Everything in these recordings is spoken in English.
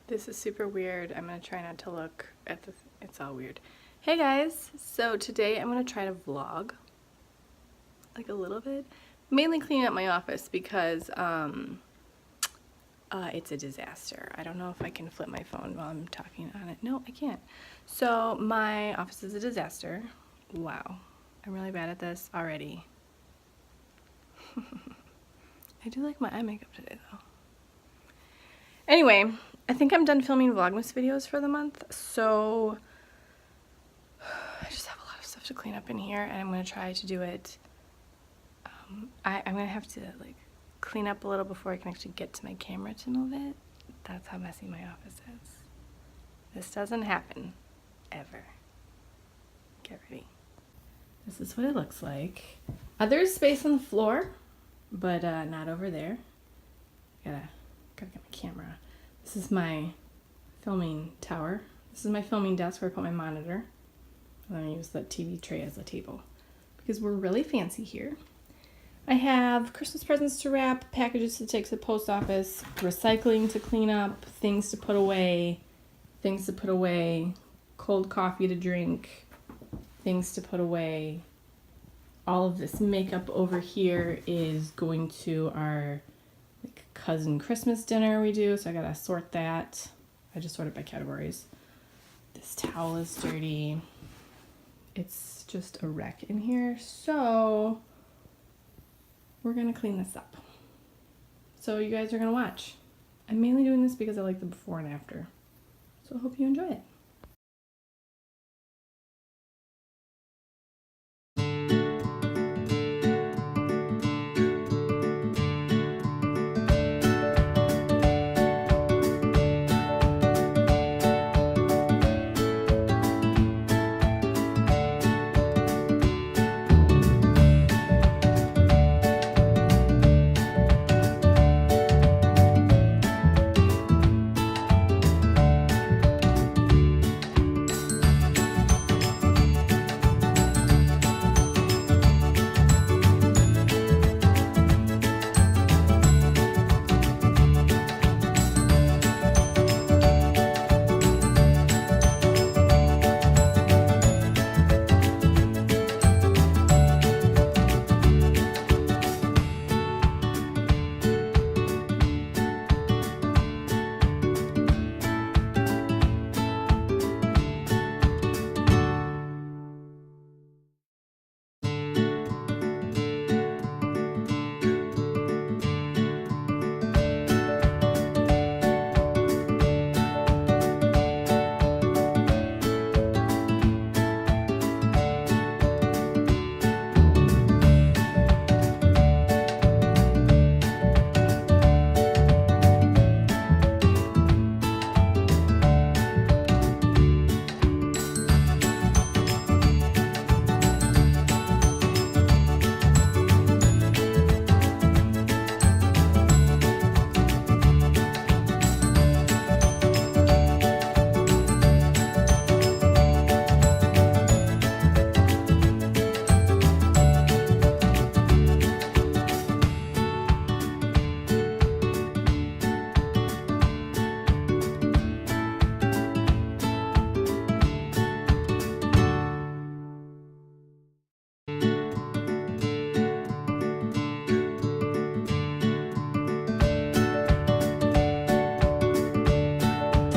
This is super weird. I'm gonna try not to look at the, it's all weird. Hey guys, so today I'm gonna try to vlog, like a little bit. Mainly clean up my office because it's a disaster. I don't know if I can flip my phone while I'm talking on it. No, I can't. So my office is a disaster. Wow, I'm really bad at this already. I do like my eye makeup today though. Anyway, I think I'm done filming Vlogmas videos for the month, so I just have a lot of stuff to clean up in here, and I'm going to try to do it. I'm going to have to like clean up a little before I can actually get to my camera to move it. That's how messy my office is. This doesn't happen ever. Get ready. This is what it looks like. There's space on the floor, but not over there. Gotta get my camera. This is my filming tower. This is my filming desk where I put my monitor. And then I use the TV tray as a table because we're really fancy here. I have Christmas presents to wrap, packages to take to the post office, recycling to clean up, things to put away, cold coffee to drink, things to put away. All of this makeup over here is going to our cousin Christmas dinner we do, so I gotta sort that. I just sort it by categories. This towel is dirty. It's just a wreck in here, so we're gonna clean this up. So you guys are gonna watch. I'm mainly doing this because I like the before and after, so I hope you enjoy it.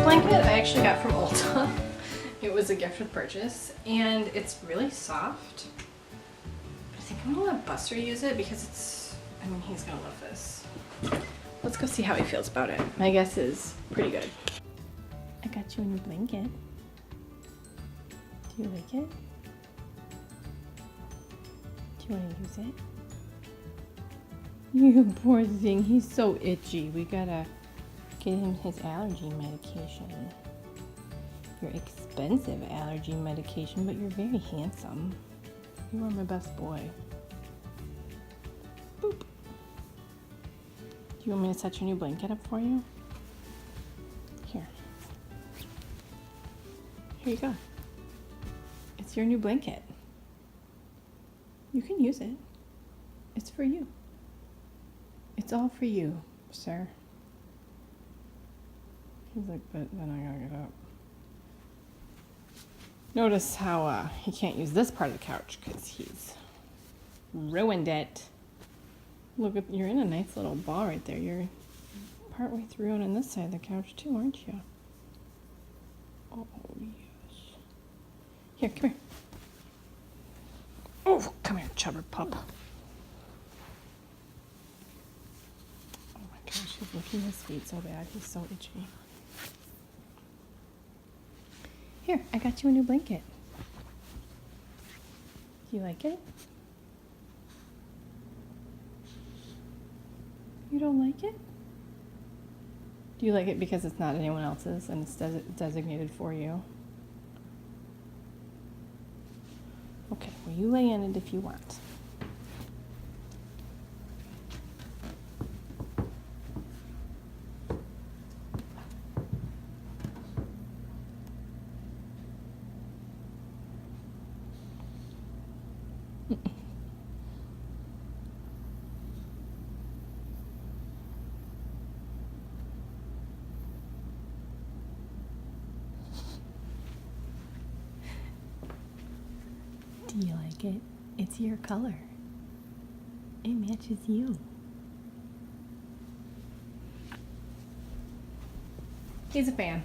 Blanket I actually got from Ulta. It was a gift with purchase, and it's really soft. I think I'm gonna let Buster use it because it's, I mean, he's gonna love this. Let's go see how he feels about it. My guess is pretty good. I got you a new blanket. Do you like it? Do you want to use it? You poor thing, he's so itchy. We gotta get him his allergy medication. Your expensive allergy medication, but you're very handsome. You are my best boy. Boop. Do you want me to set your new blanket up for you? Here. Here you go. It's your new blanket. You can use it. It's for you. It's all for you, sir. He's like, but then I gotta get up. Notice how he can't use this part of the couch because he's ruined it. Look, you're in a nice little ball right there. You're partway through on this side of the couch too, aren't you? Oh, yes. Here, come here. Oh, come here, chubber pup. Oh my gosh, he's licking his feet so bad. He's so itchy. Here, I got you a new blanket. Do you like it? You don't like it? Do you like it because it's not anyone else's and it's designated for you? Okay, well you lay in it if you want. Do you like it? It's your color. It matches you. He's a fan.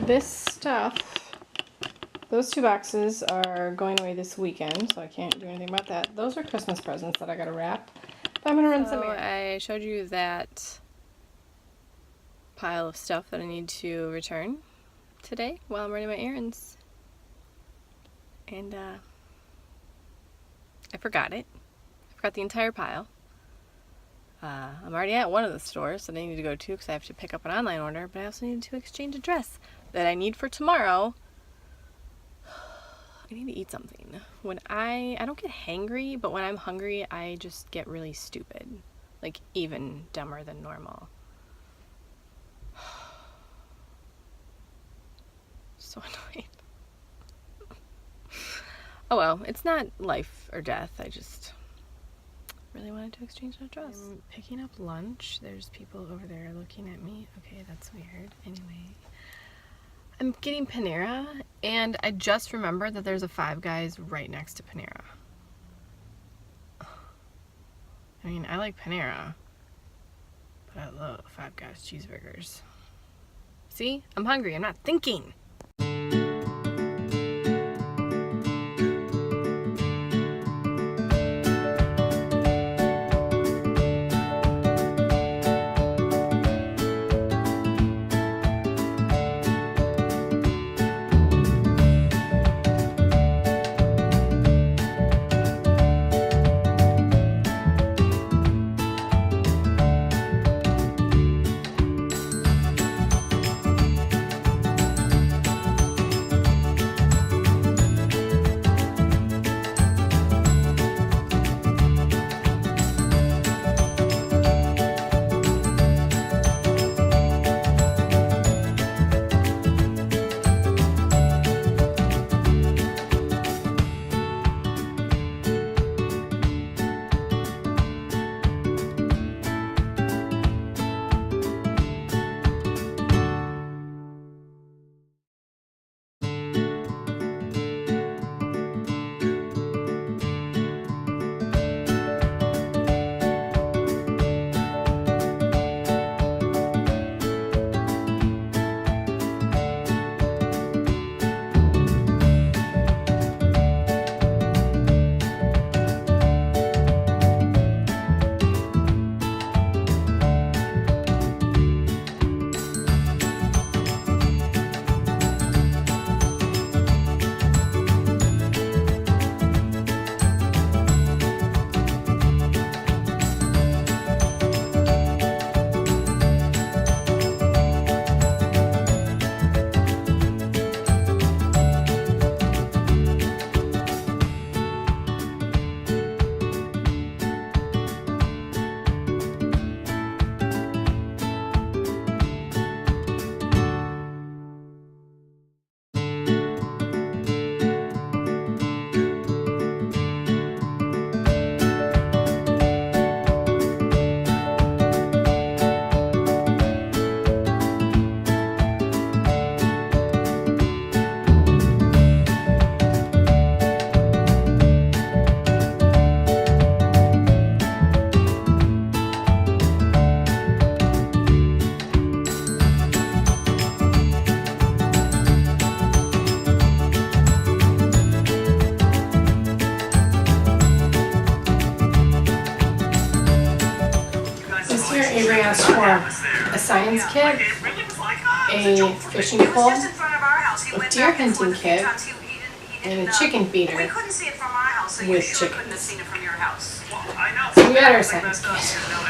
This stuff, those 2 boxes are going away this weekend, so I can't do anything about that. Those are Christmas presents that I gotta wrap. But I'm gonna run some errands. I showed you that pile of stuff that I need to return today while I'm running my errands. And I forgot it. I forgot the entire pile. I'm already at one of the stores that I need to go to because I have to pick up an online order, but I also need to exchange a dress that I need for tomorrow. I need to eat something. When I don't get hangry, but when I'm hungry, I just get really stupid. Like, even dumber than normal. So annoying. Oh well, it's not life or death. I just really wanted to exchange that dress. I'm picking up lunch. There's people over there looking at me. Okay, that's weird. Anyway, I'm getting Panera, and I just remembered that there's a Five Guys right next to Panera. I mean, I like Panera, but I love Five Guys cheeseburgers. See? I'm hungry. I'm not thinking. Avery asked for a science kit, a fishing pole, a deer hunting kit, and a chicken feeder with chickens. So we got our science kit.